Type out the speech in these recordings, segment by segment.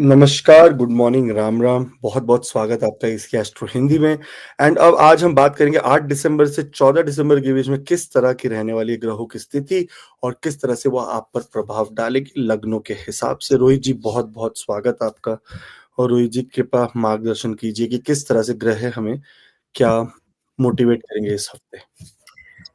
नमस्कार, good morning, Ram Ram. बहुत-बहुत स्वागत है आपका इसकी एस्ट्रो हिंदी में। एंड अब आज हम बात करेंगे 8 दिसंबर से 14 दिसंबर के बीच में किस तरह की रहने वाली है ग्रहों की स्थिति और किस तरह से वो आप पर प्रभाव डालेगी लग्नों के हिसाब से। रोहित जी, बहुत-बहुत स्वागत आपका। और रोहित जी, कृपया मार्गदर्शन कीजिए कि किस तरह से ग्रह हमें क्या मोटिवेट करेंगे इस हफ्ते?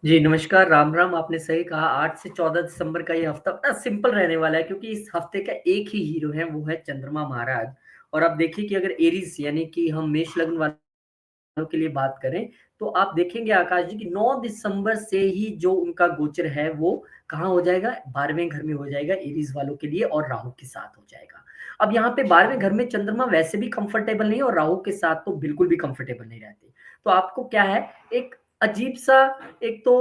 जी, नमस्कार, राम-राम। आपने सही कहा 8 से 14 दिसंबर का ये हफ्ता बड़ा सिंपल रहने वाला है क्योंकि इस हफ्ते का एक ही हीरो है, वो है चंद्रमा महाराज। और आप देखिए कि अगर एरीज़ यानी कि हम मेष लग्न वालों के लिए बात करें, तो आप देखेंगे आकाश जी कि 9 दिसंबर से ही जो उनका गोचर है, वो कहाँ हो जाएगा? 12वें घर में हो जाएगा एरीज़ वालों के लिए और राहु के साथ हो जाएगा। अब यहाँ पे 12वें घर में चंद्रमा वैसे भी कंफर्टेबल नहीं है और राहु के साथ तो बिल्कुल भी कंफर्टेबल नहीं रहते। तो आपको क्या है, एक अजीब-सा एक तो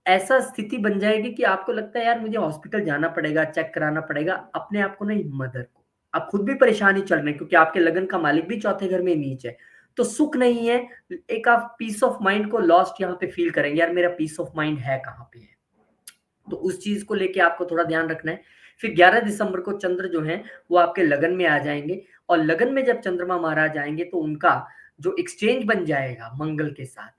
ऐसा स्थिति बन जाएगी कि आपको लगता है यार मुझे हॉस्पिटल जाना पड़ेगा, चेक कराना पड़ेगा, अपने आप को नहीं मदर को। आप खुद भी परेशान ही चल रहे हैं क्योंकि आपके लगन का मालिक भी चौथे घर में नीच है। तो सुख नहीं है, एक आप पीस ऑफ माइंड को लॉस्ट यहाँ पे फ़ील करेंगे, यार मेरा पीस ऑफ माइंड है कहाँ पे है? तो उस चीज़ को लेके आपको थोड़ा ध्यान रखना है। फिर 11 दिसंबर को चंद्र जो हैं, वो आपके लगन में आ जाएँगे और लगन में जब चंद्रमा महाराज आएँगे तो उनका जो एक्सचेंज बन जाएगा मंगल के साथ,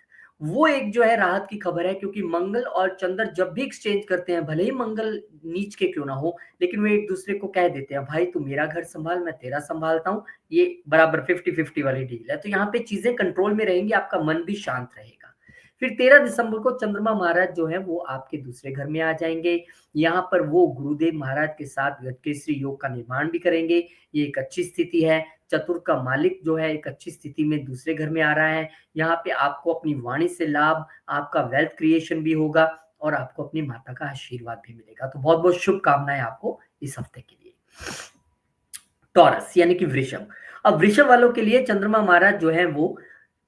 वो एक जो है राहत की खबर है क्योंकि मंगल और चंद्र जब भी एक्सचेंज करते हैं, भले ही मंगल नीच के क्यों ना हो, लेकिन वो एक-दूसरे को कह देते हैं, "भाई तू मेरा घर सँभाल, मैं तेरा सँभालता हूँ।" ये बराबर 50-50 वाली डील है। तो यहाँ पे चीज़ें कंट्रोल में रहेंगी, आपका मन भी शांत रहेगा। फिर 13 दिसंबर को चंद्रमा महाराज जो है वो आपके दूसरे घर में आ जाएँगे। यहाँ पर वो गुरुदेव महाराज के साथ गजकेसरी योग का निर्माण भी करेंगे। ये एक अच्छी स्थिति है। चतुर्थ का मालिक जो है एक अच्छी स्थिति में दूसरे घर में आ रहा है। यहाँ पे आपको अपनी वाणी से लाभ, आपका वेल्थ क्रिएशन भी होगा और आपको अपनी माता का आशीर्वाद भी मिलेगा। तो बहुत-बहुत शुभकामनाएँ आपको इस हफ्ते के लिए। टॉरस यानी कि वृषभ। अब वृषभ वालों के लिए चंद्रमा महाराज जो है वो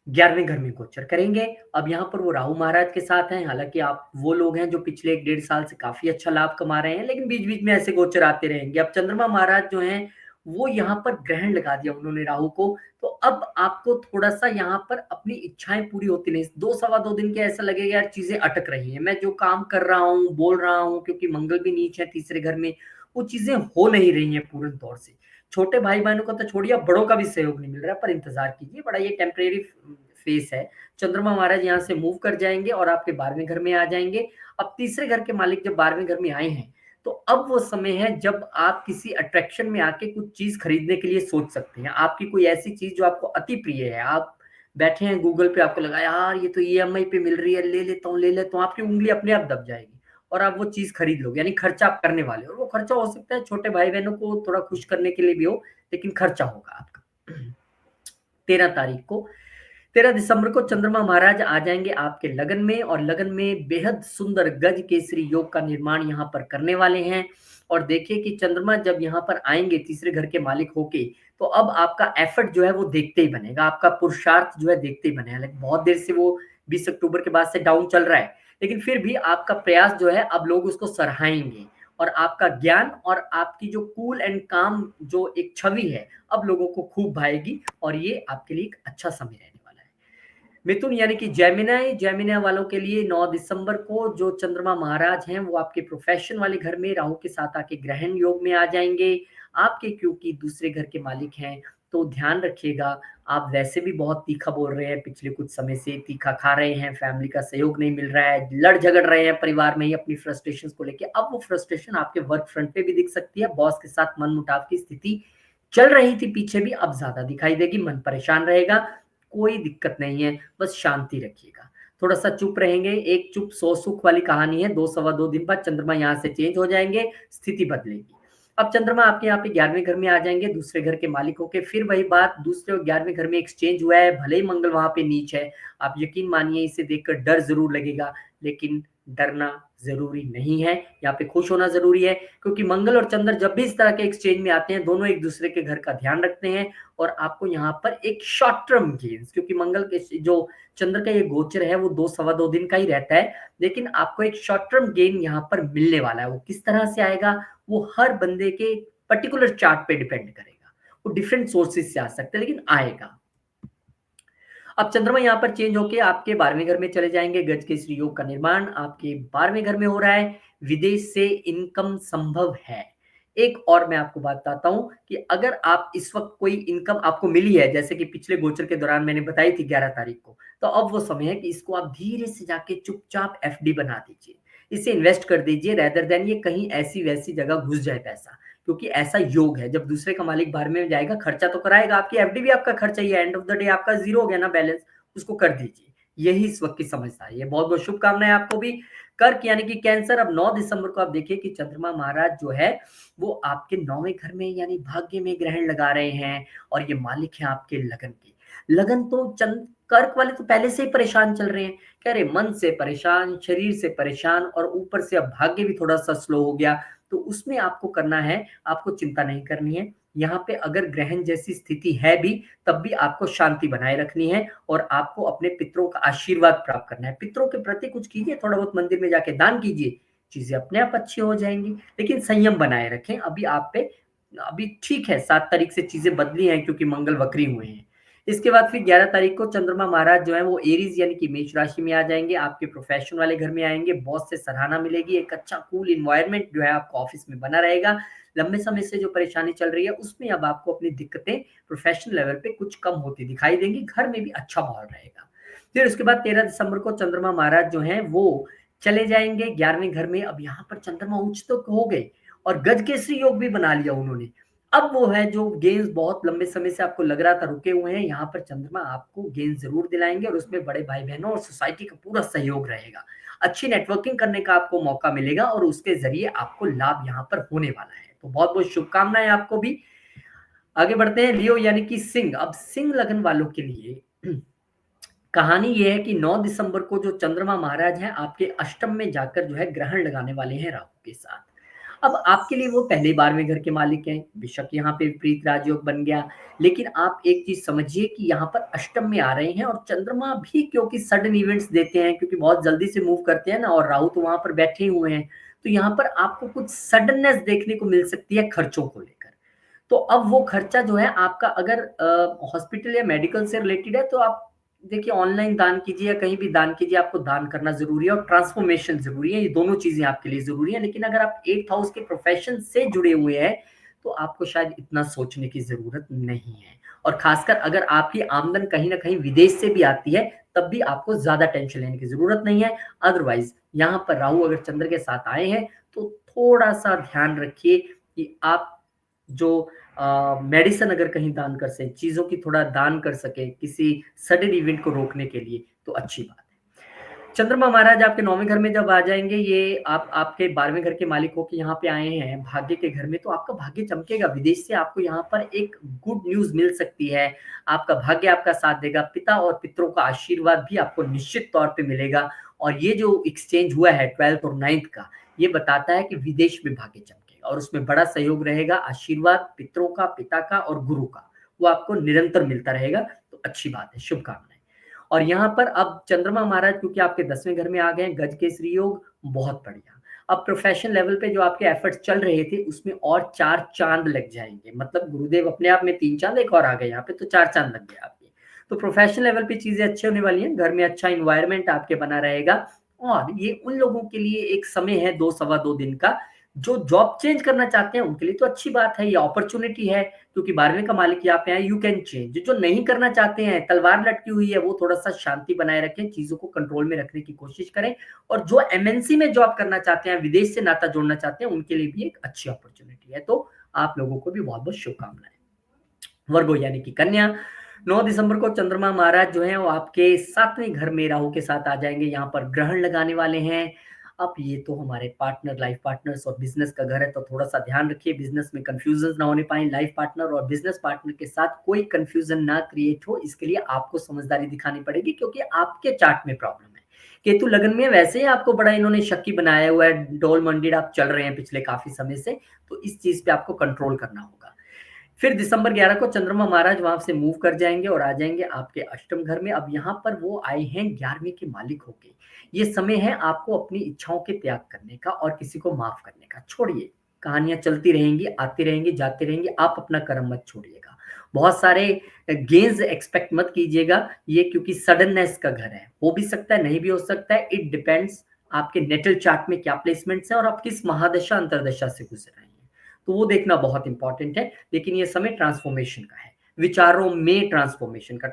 11वें घर में गोचर करेंगे। अब यहाँ पर वो राहु महाराज के साथ हैं, हालाँकि आप वो लोग हैं जो पिछले 1 डेढ़ साल से काफ़ी अच्छा लाभ कमा रहे हैं, लेकिन बीच-बीच में ऐसे गोचर आते रहेंगे। अब चंद्रमा महाराज जो हैं, वो यहाँ पर ग्रहण लगा दिया उन्होंने राहु को, तो अब आपको थोड़ा-सा यहाँ पर अपनी इच्छाएँ पूरी होती नहीं 2 सवा 2 दिन के ऐसा लगेगा यार चीज़ें अटक रही हैं। मैं जो काम कर रहा हूँ, बोल रहा हूँ क्योंकि मंगल भी नीच है तीसरे घर में, वो चीज़ें हो नहीं रही हैं पूर्ण तौर से। छोटे भाई-बहनों का तो छोड़िए, अब बड़ों का भी सहयोग नहीं मिल रहा है, पर इंतज़ार कीजिए, बड़ा ये टेम्परेरी फेस है। चंद्रमा महाराज यहाँ से मूव कर जाएँगे और आपके 12वें घर में आ जाएँगे। अब तीसरे घर के मालिक जब 12वें घर में आए हैं, तो अब वो समय है जब आप किसी अट्रैक्शन में आके कुछ चीज़ खरीदने के लिए सोच सकते हैं। आपकी कोई ऐसी चीज़ जो आपको अति प्रिय है, आप बैठे हैं गूगल पे, आपको लगा यार ये तो ईएमआई पे मिल रही है, ले लेता हूँ, आपकी उँगली अपने आप दब जाएगी और आप वो चीज़ खरीद लोगे, यानी खर्चा आप करने वाले हो और वो खर्चा हो सकता है छोटे भाई-बहनों को थोड़ा खुश करने के लिए भी हो, लेकिन खर्चा होगा आपका। 13 तारीख को 13 दिसंबर को चंद्रमा महाराज आ जाएँगे आपके लगन में और लगन में बेहद सुंदर गज केसरी योग का निर्माण यहाँ पर करने वाले हैं। और देखिए कि चंद्रमा जब यहाँ पर आएँगे तीसरे घर के मालिक होके, तो अब आपका एफर्ट जो है वो देखते ही बनेगा, आपका पुरुषार्थ जो है देखते ही बनेगा। लाइक बहुत देर से वो 20 अक्टूबर के बाद से डाउन चल रहा है, लेकिन फिर भी आपका प्रयास जो है अब लोग उसको सराहेंगे और आपका ज्ञान और आपकी जो कूल एंड काम जो एक छवि है, अब लोगों को खूब भाएगी और ये आपके लिए एक अच्छा समय रहने वाला है। मिथुन यानी कि जेमिनी, जेमिनी वालों के लिए 9 दिसंबर को जो चंद्रमा महाराज हैं, वो आपके प्रोफ़ेशन वाले घर में राहु के साथ आके ग्रहण योग में आ जाएँगे। आपके क्योंकि दूसरे घर के मालिक हैं, तो ध्यान रखिएगा, आप वैसे भी बहुत तीखा बोल रहे हैं, पिछले कुछ समय से तीखा खा रहे हैं, फैमिली का सहयोग नहीं मिल रहा है, लड़-झगड़ रहे हैं परिवार में ही अपनी फ्रस्ट्रेशंस को लेके। अब वो फ्रस्ट्रेशन आपके वर्क फ्रंट पे भी दिख सकती है, बॉस के साथ मनमुटाव की स्थिति चल रही थी पीछे भी, अब ज़्यादा दिखाई देगी, मन परेशान रहेगा, कोई दिक्कत नहीं है, बस शांति रखिएगा। थोड़ा-सा चुप रहेंगे, एक चुप सौ सुख वाली कहानी है, 2 सवा 2 दिन बाद चंद्रमा यहाँ से चेंज हो जाएँगे, स्थिति बदलेगी। अब चंद्रमा आपके यहाँ पे 11वें घर में आ जाएँगे, दूसरे घर के मालिक होके, फिर वही बात दूसरे और 11वें घर में एक्सचेंज हुआ है, भले ही मंगल वहाँ पे नीच है, आप यकीन मानिए इसे देखकर डर ज़रूर लगेगा, लेकिन डरना ज़रूरी नहीं है, यहाँ पे खुश होना ज़रूरी है, क्योंकि मंगल और चंद्र जब भी इस तरह के एक्सचेंज में आते हैं, दोनों एक-दूसरे के घर का ध्यान रखते हैं और आपको यहाँ पर एक शॉर्ट टर्म गेन्स क्योंकि मंगल के जो चंद्र का ये गोचर है वो 2 सवा 2 दिन का ही रहता है, लेकिन आपको एक शॉर्ट टर्म गेन यहाँ पर मिलने वाला है। वो किस तरह से आएगा, वो हर बंदे के पर्टिकुलर चार्ट पे डिपेंड करेगा। वो डिफरेंट सोर्सेज़ से आ सकता है लेकिन आएगा। अब चंद्रमा यहाँ पर चेंज होके आपके 12वें घर में चले जाएँगे, गज केसरी योग का निर्माण आपके 12वें घर में हो रहा है, विदेश से इनकम संभव है। एक और मैं आपको बात बताता हूँ कि अगर आप इस वक़्त कोई इनकम आपको मिली है, जैसे कि पिछले गोचर के दौरान मैंने बताई थी 11 तारीख को, तो अब वो समय है कि इसको आप धीरे से जाके चुपचाप एफडी बना दीजिए। इसे इन्वेस्ट कर दीजिए रेदर देन ये कहीं ऐसी-वैसी जगह घुस जाए पैसा, क्योंकि ऐसा योग है, जब दूसरे का मालिक बाहर में जाएगा, खर्चा तो कराएगा, आपकी एफडी भी आपका खर्चा ही है, एंड ऑफ द डे आपका ज़ीरो हो गया ना बैलेंस, उसको कर दीजिए। यही इस वक़्त की समझदारी है। बहुत-बहुत शुभकामनाएँ आपको भी। कर्क यानी कि कैंसर, अब 9 दिसंबर को आप देखिए कि चंद्रमा महाराज जो है, वो आपके 9वें घर में यानी भाग्य में ग्रहण लगा रहे हैं और ये मालिक हैं आपके लगन के। लगन तो चंद कर्क वाले तो पहले से ही परेशान चल रहे हैं। कह रहे मन से परेशान, शरीर से परेशान और ऊपर से अब भाग्य भी थोड़ा-सा स्लो हो गया। तो उसमें आपको करना है, आपको चिंता नहीं करनी है। यहाँ पे अगर ग्रहण जैसी स्थिति है भी, तब भी आपको शांति बनाए रखनी है और आपको अपने पितरों का आशीर्वाद प्राप्त करना है। पितरों के प्रति कुछ कीजिए, थोड़ा बहुत मंदिर में जाके दान कीजिए, चीज़ें अपने आप अच्छी हो जाएँगी। लेकिन संयम बनाए रखें, अभी ठीक है, 7 तारीख से चीज़ें बदली हैं क्योंकि मंगल वक्री हुए हैं। इसके बाद फिर 11 तारीख को चंद्रमा महाराज जो हैं वो एरीज़ यानी कि मेष राशि में आ जाएँगे, आपके प्रोफ़ेशन वाले घर में आएँगे, बॉस से सराहना मिलेगी, एक अच्छा कूल एनवायरनमेंट जो है आपको ऑफ़िस में बना रहेगा। लंबे समय से जो परेशानी चल रही है, उसमें अब आपको अपनी दिक्कतें प्रोफ़ेशनल लेवल पे कुछ कम होती दिखाई देंगी, घर में भी अच्छा माहौल रहेगा। फिर उसके बाद 13 दिसंबर को चंद्रमा महाराज जो हैं वो चले जाएँगे 11वें घर में, अब यहाँ पर चंद्रमा उच्च तो हो गए और गजकेसरी योग भी बना लिया उन्होंने। अब वो है जो गेंस बहुत लंबे समय से आपको लग रहा था रुके हुए हैं, यहाँ पर चंद्रमा आपको गेंद ज़रूर दिलाएँगे और उसमें बड़े भाई-बहनों और सोसाइटी का पूरा सहयोग रहेगा। अच्छी नेटवर्किंग करने का आपको मौका मिलेगा और उसके ज़रिए आपको लाभ यहाँ पर होने वाला है। तो बहुत-बहुत शुभकामनाएँ आपको भी। आगे बढ़ते हैं लियो यानी कि सिंह। अब सिंह लगन वालों के लिए कहानी ये है कि 9 दिसंबर को जो चंद्रमा महाराज हैं आपके अष्टम में जाकर जो है ग्रहण लगाने वाले हैं राहु के साथ। अब आपके लिए वो पहले 12वें घर के मालिक हैं, बेशक यहाँ पे विपरीत राजयोग बन गया, लेकिन आप एक चीज़ समझिए कि यहाँ पर अष्टम में आ रहे हैं और चंद्रमा भी क्योंकि सडन इवेंट्स देते हैं, क्योंकि बहुत जल्दी से मूव करते हैं ना और राहु तो वहाँ पर बैठे ही हुए हैं, तो यहाँ पर आपको कुछ सडननेस देखने को मिल सकती है खर्चों को लेकर। तो अब वो खर्चा जो है आपका अगर हॉस्पिटल या मेडिकल से रिलेटेड है तो आप देखिए ऑनलाइन दान कीजिए या कहीं भी दान कीजिए, आपको दान करना ज़रूरी है और ट्रांसफॉर्मेशन ज़रूरी है, ये दोनों चीज़ें आपके लिए ज़रूरी हैं। लेकिन अगर आप 8th हाउस के प्रोफ़ेशन से जुड़े हुए हैं, तो आपको शायद इतना सोचने की ज़रूरत नहीं है और ख़ासकर अगर आपकी आमदन कहीं न कहीं विदेश से भी आती है, तब भी आपको ज़्यादा टेंशन लेने की ज़रूरत नहीं है। अदरवाइज़ यहाँ पर राहु अगर चंद्र के साथ आए हैं, तो थोड़ा-सा ध्यान रखिए कि आप जो मेडिसिन अगर कहीं दान कर सकें, चीज़ों की थोड़ा दान कर सकें, किसी सडन इवेंट को रोकने के लिए, तो अच्छी बात है। चंद्रमा महाराज आपके 9वें घर में जब आ जाएँगे, ये आप आपके 12वें घर के मालिक होके यहाँ पे आए हैं, भाग्य के घर में, तो आपका भाग्य चमकेगा। विदेश से आपको यहाँ पर एक गुड न्यूज़ मिल सकती है, आपका भाग्य आपका साथ देगा, पिता और पितरों का आशीर्वाद भी आपको निश्चित तौर पे मिलेगा और ये जो एक्सचेंज हुआ है 12th और 9th का, ये बताता है कि विदेश में भाग्य चमकेगा और उसमें बड़ा सहयोग रहेगा, आशीर्वाद पितरों का, पिता का और गुरु का, वो आपको निरंतर मिलता रहेगा, तो अच्छी बात है, शुभकामनाएँ। और यहाँ पर अब चंद्रमा महाराज क्योंकि आपके 10वें घर में आ गए हैं, गज केसरी योग, बहुत बढ़िया। अब प्रोफ़ेशनल लेवल पे जो आपके एफर्ट्स चल रहे थे, उसमें और 4 चाँद लग जाएँगे। मतलब गुरुदेव अपने आप में 3 चाँद, एक और आ गए यहाँ पे, तो 4 चाँद लग गए आपके। तो प्रोफ़ेशनल लेवल पे चीज़ें अच्छी होने वाली हैं, घर में अच्छा एनवायरनमेंट आपके बना रहेगा और ये उन लोगों के लिए एक समय है 2 सवा 2 दिन का, जो जॉब चेंज करना चाहते हैं, उनके लिए तो अच्छी बात है, ये अपॉर्च्युनिटी है क्योंकि 12वें का मालिक यहाँ पे आए, यू कैन चेंज। जो नहीं करना चाहते हैं, तलवार लटकी हुई है, वो थोड़ा-सा शांति बनाए रखें, चीज़ों को कंट्रोल में रखने की कोशिश करें और जो एमएनसी में जॉब करना चाहते हैं, विदेश से नाता जोड़ना चाहते हैं, उनके लिए भी एक अच्छी अपॉर्च्युनिटी है। तो आप लोगों को भी बहुत-बहुत शुभकामनाएँ। वर्गो यानी कि कन्या, 9 दिसंबर को चंद्रमा महाराज जो हैं वो आपके 7वें घर में राहु के साथ आ जाएँगे, यहाँ पर ग्रहण लगाने वाले हैं। अब ये तो हमारे पार्टनर, लाइफ पार्टनर्स और बिज़नेस का घर है, तो थोड़ा-सा ध्यान रखिए बिज़नेस में कन्फ्यूज़न्स ना होने पाएँ। लाइफ पार्टनर और बिज़नेस पार्टनर के साथ कोई कन्फ्यूज़न ना क्रिएट हो, इसके लिए आपको समझदारी दिखानी पड़ेगी क्योंकि आपके चार्ट में प्रॉब्लम है। केतु लगन में वैसे ही आपको बड़ा इन्होंने शक्की बनाया हुआ है, डोल-मंडित आप चल रहे हैं पिछले काफ़ी समय से, तो इस चीज़ पे आपको कंट्रोल करना होगा। फिर दिसंबर 11 को चंद्रमा महाराज वहाँ से मूव कर जाएँगे और आ जाएँगे आपके अष्टम घर में। अब यहाँ पर वो आए हैं 11वें के मालिक होके। ये समय है आपको अपनी इच्छाओं के त्याग करने का और किसी को माफ़ करने का। छोड़िए, कहानियाँ चलती रहेंगी, आती रहेंगी, जाती रहेंगी, आप अपना कर्म मत छोड़िएगा। बहुत सारे गेन्स एक्सपेक्ट मत कीजिएगा, ये क्योंकि सडननेस का घर है। हो भी सकता है, नहीं भी हो सकता है, इट डिपेंड्स आपके नेटल चार्ट में क्या प्लेसमेंट्स हैं और आप किस महादशा, अंतर्दशा से गुज़र रहे हैं। तो वो देखना बहुत इंपॉर्टेंट है। लेकिन ये समय ट्रांसफॉर्मेशन का है, विचारों में ट्रांसफॉर्मेशन का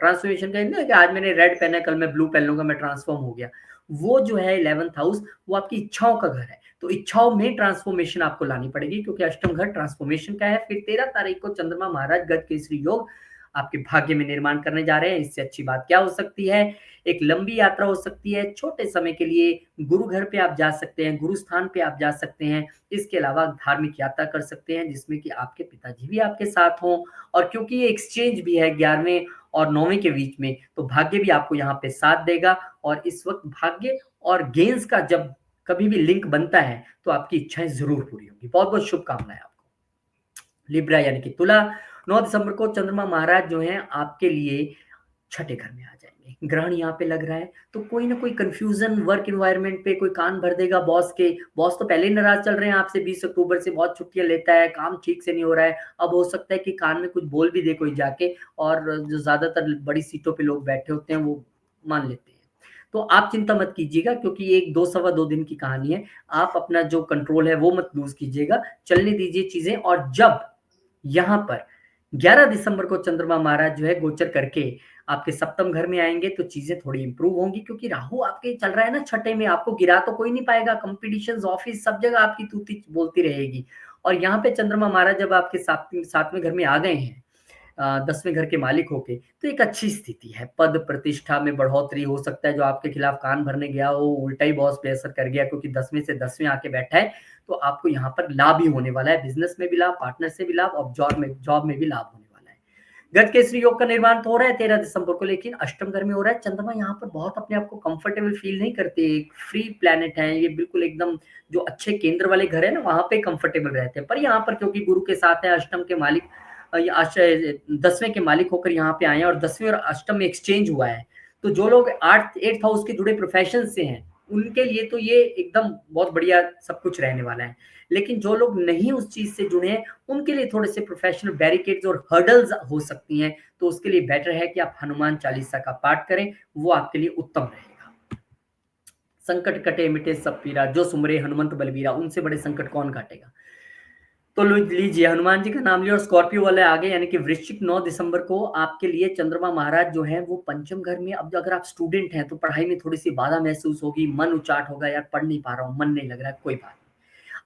ना कि आज मैंने रेड पहना है, कल मैं ब्लू पहन लूंगा, मैं ट्रांसफॉर्म हो गया। वो जो है 11th हाउस, वो आपकी इच्छाओं का घर है, तो इच्छाओं में ट्रांसफॉर्मेशन आपको लानी पड़ेगी, क्योंकि अष्टम घर ट्रांसफॉर्मेशन का है। फिर 13 तारीख को चंद्रमा महाराज गज केसरी योग आपके भाग्य में निर्माण करने जा रहे हैं। इससे अच्छी बात क्या हो सकती है? एक लंबी यात्रा हो सकती है, छोटे समय के लिए गुरु घर पे आप जा सकते हैं, गुरु स्थान पे आप जा सकते हैं। इसके अलावा धार्मिक यात्रा कर सकते हैं, जिसमें कि आपके पिताजी भी आपके साथ हों। और क्योंकि ये एक्सचेंज भी है 11वें और 9वें के बीच में, तो भाग्य भी आपको यहाँ पे साथ देगा। और इस वक्त भाग्य और गेंस का जब कभी भी लिंक बनता है, तो आपकी इच्छाएं जरूर पूरी होंगी। बहुत बहुत शुभकामनाएं आपको। लिब्रा यानी कि तुला, 9 दिसंबर को चंद्रमा महाराज जो हैं आपके लिए छठे घर में आ जाएंगे। ग्रहण यहाँ पे लग रहा है, तो कोई ना कोई कंफ्यूजन वर्क एनवायरनमेंट पे कोई कान भर देगा बॉस के। बॉस तो पहले ही नाराज चल रहे हैं आपसे, 20 अक्टूबर से बहुत छुट्टियां लेता है, काम ठीक से नहीं हो रहा है। अब हो सकता है कि कान में कुछ बोल भी दे कोई जाके, और जो ज्यादातर बड़ी सीटों पे लोग बैठे होते हैं वो मान लेते हैं। तो आप चिंता मत कीजिएगा, क्योंकि ये एक 2 सवा 2 दिन की कहानी है। आप अपना जो कंट्रोल है वो मत लूज कीजिएगा, चलने दीजिए चीजें। और जब यहाँ पर 11 दिसंबर को चंद्रमा महाराज जो है गोचर करके आपके सप्तम घर में आएंगे, तो चीजें थोड़ी इंप्रूव होंगी, क्योंकि राहु आपके चल रहा है ना छठे में। आपको गिरा तो कोई नहीं पाएगा, कंपटीशंस ऑफिस सब जगह आपकी तूती बोलती रहेगी। और यहाँ पे चंद्रमा महाराज जब आपके सातवें घर में आ गए हैं, 10वें घर के मालिक होके, तो एक अच्छी स्थिति है। पद प्रतिष्ठा में बढ़ोतरी हो सकता है, जो आपके खिलाफ कान भरने गया हो उल्टा ही बॉस पे असर कर गया, क्योंकि 10वें से 10वें आके बैठा है। तो आपको यहाँ पर लाभ ही होने वाला है, बिजनेस में भी लाभ, पार्टनर से भी लाभ, और जॉब में भी लाभ होने वाला है। गज केसरी योग का निर्माण तो हो रहा है 13 दिसंबर को, लेकिन अष्टम घर में हो रहा है। चंद्रमा यहाँ पर बहुत अपने आप को कंफर्टेबल फील नहीं करते, एक फ्री प्लेनेट है ये, बिल्कुल एकदम जो अच्छे केंद्र वाले घर है ना, वहां पे कंफर्टेबल रहते हैं। पर यहाँ पर क्योंकि गुरु के साथ है, अष्टम के मालिक, 10वें के मालिक होकर यहाँ पे आए हैं, और 10वें और अष्टम में एक्सचेंज हुआ है। तो जो लोग 8th हाउस के जुड़े प्रोफेशन से हैं, उनके लिए तो ये एकदम बहुत बढ़िया सब कुछ रहने वाला है। लेकिन जो लोग नहीं उस चीज से जुड़े हैं, उनके लिए थोड़े से प्रोफेशनल बैरिकेड्स और हर्डल्स हो सकती हैं। तो उसके लिए बेटर है कि आप हनुमान चालीसा का पाठ करें, वो आपके लिए उत्तम रहेगा। संकट कटे मिटे सब पीरा, जो सुमरे हनुमंत बलबीरा, उनसे बड़े संकट कौन काटेगा। तो लीजिए हनुमान जी का नाम लिया। और स्कॉर्पियो वाले आगे, यानी कि वृश्चिक 9 दिसंबर को आपके लिए चंद्रमा महाराज जो है वो पंचम घर में। अब अगर आप स्टूडेंट हैं तो पढ़ाई में थोड़ी सी बाधा महसूस होगी, मन उचाट होगा, यार पढ़ नहीं पा रहा हूँ, मन नहीं लग रहा है, कोई बात नहीं।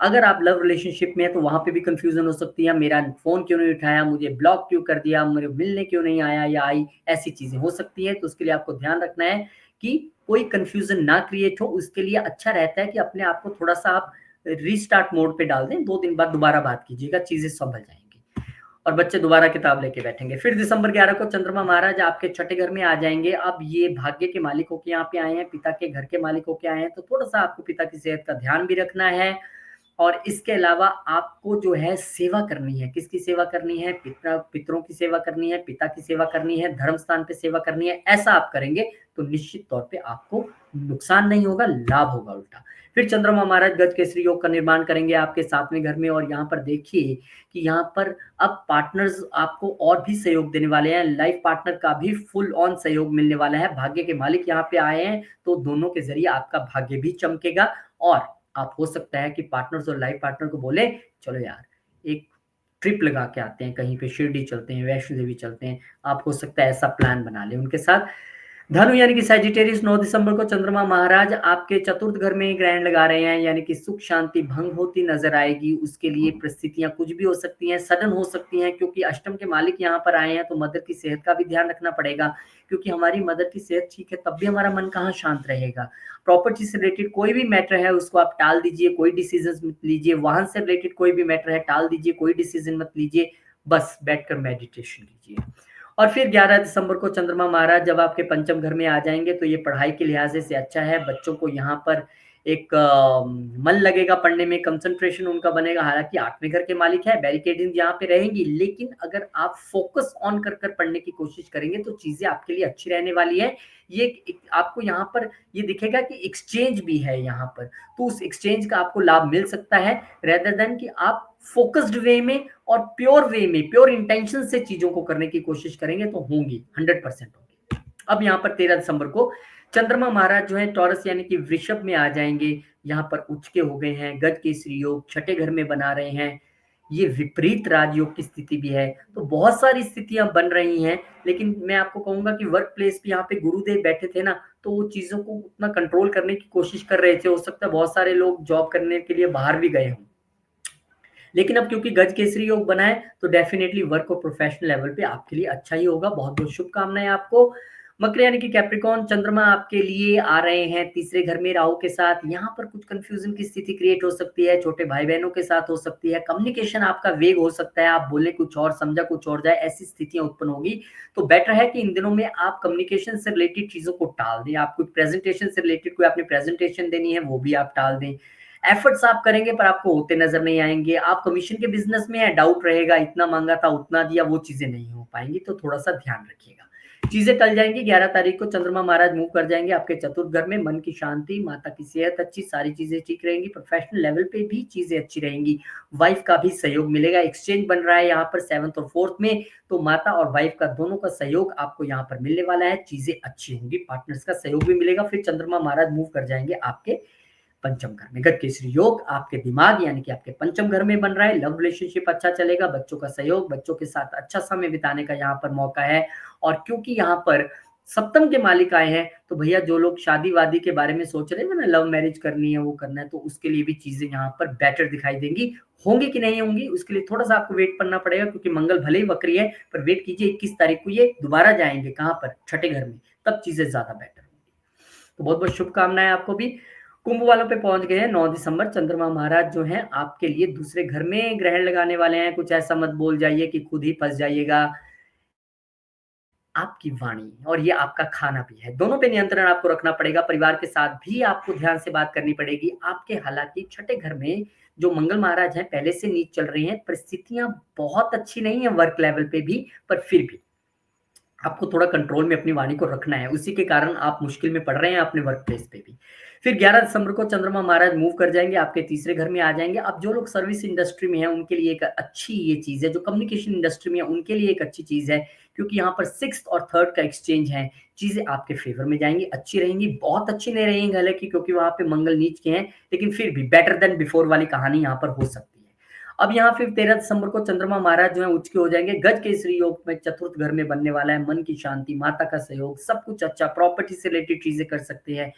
अगर आप लव रिलेशनशिप में है तो वहां पे भी कंफ्यूजन हो सकती है, मेरा फोन क्यों नहीं उठाया, मुझे ब्लॉक क्यों कर दिया, मुझे मिलने क्यों नहीं आया या आई, ऐसी चीजें हो सकती है। तो उसके लिए आपको ध्यान रखना है कि कोई कंफ्यूजन ना क्रिएट हो। उसके लिए अच्छा रहता है कि अपने आप को थोड़ा सा आप रीस्टार्ट मोड पे डाल दें, 2 दिन बाद दोबारा बात कीजिएगा, चीजें संभल जाएंगी और बच्चे दोबारा किताब लेके बैठेंगे। फिर दिसंबर 11 को चंद्रमा महाराज आपके छठे घर में आ जाएंगे। अब ये भाग्य के मालिक होके यहाँ पे आए हैं, पिता के घर के मालिक होके आए हैं, तो थोड़ा सा आपको पिता की सेहत का ध्यान भी रखना है। और इसके अलावा आपको जो है सेवा करनी है। किसकी सेवा करनी है? पितरों की सेवा करनी है, पिता की सेवा करनी है, धर्म स्थान पे सेवा करनी है। ऐसा आप करेंगे तो निश्चित तौर पे आपको नुकसान नहीं होगा, लाभ होगा उल्टा। फिर चंद्रमा महाराज गज केसरी योग का निर्माण करेंगे आपके 7वें घर में। और यहाँ पर देखिए कि यहाँ पर अब पार्टनर्स आपको और भी सहयोग देने वाले हैं, लाइफ पार्टनर का भी फुल ऑन सहयोग मिलने वाला है। भाग्य के मालिक यहाँ पे आए हैं, तो दोनों के जरिए आपका भाग्य भी चमकेगा। और आप हो सकता है कि पार्टनर्स और लाइफ पार्टनर को बोले, चलो यार एक ट्रिप लगा के आते हैं, कहीं पे शिरडी चलते हैं, वैष्णो देवी चलते हैं। आप हो सकता है ऐसा प्लान बना ले उनके साथ। धनु यानी कि सैजिटेरियस, 9 दिसंबर को चंद्रमा महाराज आपके चतुर्थ घर में ग्रहण लगा रहे हैं, यानी कि सुख शांति भंग होती नजर आएगी। उसके लिए परिस्थितियां कुछ भी हो सकती हैं, सडन हो सकती हैं, क्योंकि अष्टम के मालिक यहाँ पर आए हैं। तो मदर की सेहत का भी ध्यान रखना पड़ेगा, क्योंकि हमारी मदर की सेहत ठीक है तब भी हमारा मन कहाँ शांत रहेगा। प्रॉपर्टी से रिलेटेड कोई भी मैटर है उसको आप टाल दीजिए, कोई डिसीजन मत लीजिए। वाहन से रिलेटेड कोई भी मैटर है टाल दीजिए, कोई डिसीजन मत लीजिए, बस बैठकर मेडिटेशन कीजिए। और फिर 11 दिसंबर को चंद्रमा महाराज जब आपके पंचम घर में आ जाएंगे, तो ये पढ़ाई के लिहाज से अच्छा है। बच्चों को यहाँ पर एक मन लगेगा पढ़ने में, कंसंट्रेशन उनका बनेगा। हालांकि 8वें घर के मालिक है, बैरिकेडिंग यहाँ पे रहेंगी, लेकिन अगर आप फोकस ऑन कर कर पढ़ने की कोशिश करेंगे तो चीजें आपके लिए अच्छी रहने वाली है। ये आपको यहाँ पर ये दिखेगा कि एक्सचेंज भी है यहाँ पर, तो उस एक्सचेंज का आपको लाभ मिल सकता है, रेदर देन कि आप फोकस्ड वे में और प्योर वे में, प्योर इंटेंशन से चीजों को करने की कोशिश करेंगे तो होंगी, 100% होंगी। अब यहाँ पर 13 दिसंबर को चंद्रमा महाराज जो है टॉरस यानी कि वृषभ में आ जाएंगे। यहाँ पर उच्च के हो गए हैं, गज केसरी योग छठे घर में बना रहे हैं। ये विपरीत राजयोग की स्थिति भी है। तो बहुत सारी स्थितियाँ बन रही हैं, लेकिन मैं आपको कहूँगा कि वर्क प्लेस पे यहाँ पे गुरुदेव बैठे थे ना, तो वो चीज़ों को उतना कंट्रोल करने की कोशिश कर रहे थे। हो सकता है बहुत सारे लोग जॉब करने के लिए बाहर भी गए हों। लेकिन अब क्योंकि गज केसरी योग बना है, तो डेफ़िनेटली वर्क और प्रोफ़ेशनल लेवल पे आपके लिए अच्छा ही होगा। बहुत-बहुत शुभकामनाएँ आपको। मकर यानी कि कैप्रिकॉर्न चंद्रमा आपके लिए आ रहे हैं तीसरे घर में राहु के साथ। यहाँ पर कुछ कन्फ्यूज़न की स्थिति क्रिएट हो सकती है, छोटे भाई-बहनों के साथ हो सकती है, कम्युनिकेशन आपका वेग हो सकता है, आप बोले कुछ और, समझा कुछ और जाए, ऐसी स्थितियाँ उत्पन्न होगी। तो बेटर है कि इन दिनों में आप कम्युनिकेशन से रिलेटेड चीज़ों को टाल दें। आप कोई प्रेज़ेंटेशन से रिलेटेड कोई आपने प्रेज़ेंटेशन देनी है, वो भी आप टाल दें। एफर्ट्स आप करेंगे पर आपको होते नज़र नहीं आएँगे। आप कमीशन के बिज़नेस में हैं, डाउट रहेगा, इतना माँगा था, उतना दिया, वो चीज़ें नहीं हो पाएँगी, तो थोड़ा-सा ध्यान रखिएगा। चीज़ें टल जाएँगी, 11 तारीख को चंद्रमा महाराज मूव कर जाएँगे आपके चतुर्थ घर में, मन की शांति, माता की सेहत अच्छी, सारी चीज़ें ठीक रहेंगी, प्रोफ़ेशनल लेवल पे भी चीज़ें अच्छी रहेंगी। वाइफ़ का भी सहयोग मिलेगा, एक्सचेंज बन रहा है यहाँ पर 7th और 4th में, तो माता और वाइफ़ का दोनों का सहयोग आपको यहाँ पर मिलने वाला है, चीज़ें अच्छी होंगी, पार्टनर्स का सहयोग भी मिलेगा, फिर चंद्रमा महाराज मूव कर जाएँगे आपके पंचम घर में। गज केसरी योग आपके दिमाग यानी कि आपके पंचम घर में बन रहा है। लव रिलेशनशिप अच्छा चलेगा, बच्चों का सहयोग, बच्चों के साथ अच्छा समय बिताने का यहाँ पर मौका है। और क्योंकि यहाँ पर सप्तम के मालिक आए हैं, तो भैया जो लोग शादी-वादी के बारे में सोच रहे हैं ना, लव मैरिज करनी है, वो करना है, तो उसके लिए भी चीज़ें यहाँ पर बेटर दिखाई देंगी। होंगी कि नहीं होंगी, उसके लिए थोड़ा-सा आपको वेट करना पड़ेगा क्योंकि मंगल भले ही वक्री है, पर वेट कीजिए 21 तारीख को ये दोबारा जाएँगे कहाँ पर? छठे घर में, तब चीज़ें ज़्यादा बेटर होंगी। तो बहुत-बहुत शुभकामनाएँ आपको भी। कुंभ वालों पे पहुँच गए हैं 9 दिसंबर चंद्रमा महाराज जो हैं आपके लिए दूसरे घर में ग्रहण लगाने वाले हैं। कुछ ऐसा मत बोल जाइए कि खुद ही फँस जाइएगा। आपकी वाणी और ये आपका खाना भी है। दोनों पे नियंत्रण आपको रखना पड़ेगा, परिवार के साथ भी आपको ध्यान से बात करनी पड़ेगी। आपके हालाँकि छठे घर में जो मंगल महाराज हैं पहले से नीच चल रही हैं, परिस्थितियाँ बहुत अच्छी नहीं है वर्क लेवल पे भी, पर फिर भी आपको थोड़ा कंट्रोल में अपनी वाणी को रखना है, उसी के कारण आप मुश्किल में पड़ रहे हैं अपने वर्क प्लेस पे भी। फिर 11 दिसंबर को चंद्रमा महाराज मूव कर जाएँगे, आपके तीसरे घर में आ जाएँगे। अब जो लोग सर्विस इंडस्ट्री में हैं, उनके लिए एक अच्छी ये चीज़ है, जो कम्युनिकेशन इंडस्ट्री में है, उनके लिए एक अच्छी चीज़ है, क्योंकि यहाँ पर 6th और 3rd का एक्सचेंज है, चीज़ें आपके फ़ेवर में जाएँगी, अच्छी रहेंगी, बहुत अच्छी नहीं रहेंगी हालाँकि क्योंकि वहाँ पे मंगल नीच के हैं, लेकिन फिर भी बेटर देन बिफोर वाली कहानी यहाँ पर हो सकती है। अब यहाँ फिर 13 दिसंबर को चंद्रमा महाराज जो है उच्च के हो जाएँगे। गज केसरी योग में चतुर्थ घर में बनने वाला है, मन की शांति, माता का सहयोग, सब कुछ अच्छा, प्रॉपर्टी से रिलेटेड चीज़ें कर सकते हैं।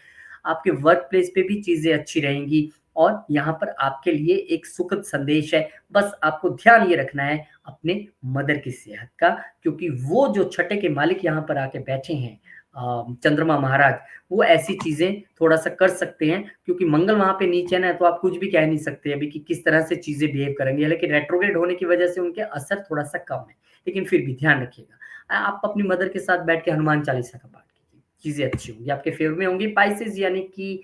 आपके वर्क प्लेस पे भी चीज़ें अच्छी रहेंगी और यहाँ पर आपके लिए एक सुखद संदेश है। बस आपको ध्यान ये रखना है अपने मदर की सेहत का, क्योंकि वो जो छठे के मालिक यहाँ पर आके बैठे हैं चंद्रमा महाराज, वो ऐसी चीज़ें थोड़ा-सा कर सकते हैं क्योंकि मंगल वहाँ पे नीचे है ना, तो आप कुछ भी कह नहीं सकते अभी कि किस तरह से चीज़ें बिहेव करेंगे। हालाँकि रेट्रोग्रेड होने की वजह से उनके असर थोड़ा-सा कम है, लेकिन फिर भी ध्यान रखिएगा। आप अपनी मदर के साथ बैठ के हनुमान चालीसा का पाठ कीजिए, चीज़ें अच्छी होंगी, आपके फ़ेवर में होंगी। स्पाइसेस यानी कि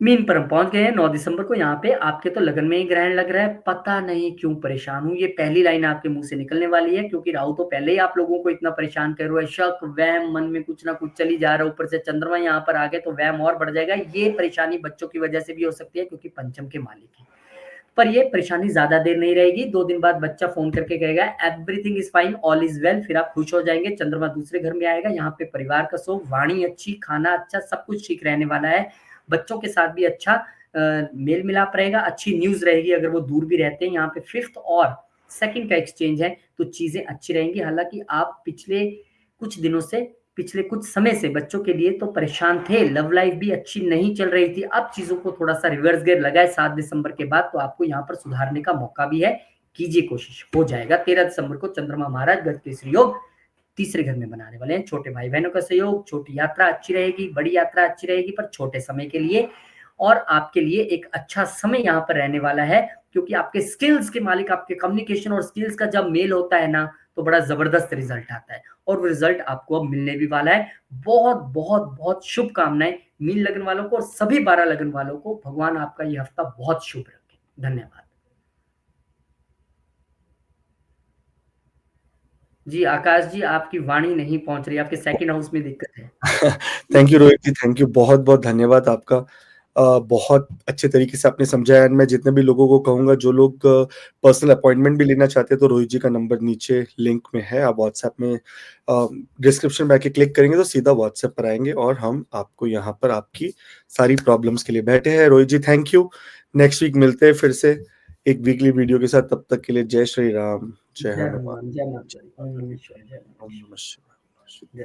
मीन पर हम पहुँच गए हैं 9 दिसंबर को यहाँ पे आपके तो लगन में ही ग्रहण लग रहा है, पता नहीं क्यों परेशान हूँ। ये पहली लाइन आपके मुँह से निकलने वाली है क्योंकि राहु तो पहले ही आप लोगों को इतना परेशान कर रहा है, शक, वहम मन में कुछ ना कुछ चल ही जा रहा है, ऊपर से चंद्रमा यहाँ पर आ गए तो वहम और बढ़ जाएगा। ये परेशानी बच्चों की वजह से भी हो सकती है क्योंकि पंचम के मालिक हैं। पर ये परेशानी ज़्यादा देर नहीं रहेगी, 2 दिन बाद बच्चा फ़ोन करके कहेगा everything is fine, all is well, फिर आप खुश हो जाएँगे, चंद्रमा दूसरे घर में आएगा, यहाँ पे परिवार का सुख, वाणी अच्छी, खाना अच्छा, सब कुछ ठीक रहने वाला है। बच्चों के साथ भी अच्छा मेल-मिलाप रहेगा, अच्छी न्यूज़ रहेगी अगर वो दूर भी रहते हैं, यहाँ पे 5th और 2nd का एक्सचेंज है, तो चीज़ें अच्छी रहेंगी। हालाँकि आप कुछ दिनों से पिछले कुछ समय से बच्चों के लिए तो परेशान थे, लव लाइफ़ भी अच्छी नहीं चल रही थी। अब चीज़ों को थोड़ा-सा रिवर्स गियर लगा है 7 दिसंबर के बाद, तो आपको यहाँ पर सुधारने का मौका भी है, कीजिए कोशिश, हो जाएगा। 13 दिसंबर को चंद्रमा महाराज गज केसरी योग तीसरे घर में बनाने वाले हैं। छोटे भाई-बहनों का सहयोग, छोटी यात्रा अच्छी रहेगी, बड़ी यात्रा अच्छी रहेगी पर छोटे समय के लिए और आपके लिए एक अच्छा समय यहाँ पर रहने वाला है क्योंकि आपके स्किल्स के मालिक आपके कम्युनिकेशन और स्किल्स का जब मेल होता है ना, तो बड़ा ज़बरदस्त रिज़ल्ट आता है और वो रिज़ल्ट आपको अब मिलने भी वाला है। बहुत, बहुत, बहुत शुभकामनाएँ मीन लगन वालों को और सभी 12 लगन वालों को। भगवान आपका ये हफ्ता बहुत शुभ रखे। धन्यवाद। जी, आकाश जी आपकी वाणी नहीं पहुँच रही है, आपके सेकंड हाउस में दिक्कत है। Thank you Rohit ji, thank you. बहुत-बहुत धन्यवाद आपका। बहुत अच्छे तरीके से आपने समझाया एंड मैं जितने भी लोगों को कहूँगा जो लोग पर्सनल अपॉइंटमेंट भी लेना चाहते हैं तो रोहित जी का नंबर नीचे लिंक में है। आप व्हाट्सएप में डिस्क्रिप्शन में आके क्लिक करेंगे तो सीधा व्हाट्सएप पर आएँगे और हम आपको यहाँ पर आपकी सारी प्रॉब्लम्स के लिए बैठे हैं। Rohit ji thank you. Next week मिलते हैं फिर से। एक वीकली वीडियो के साथ। तब तक के लिए जय श्री राम, जय जय हनुमान। हनुमान, जय जय माता दी, ओम माता दी। नमः शिवाय, जय ओम नमः नमः शिवाय। शिवाय।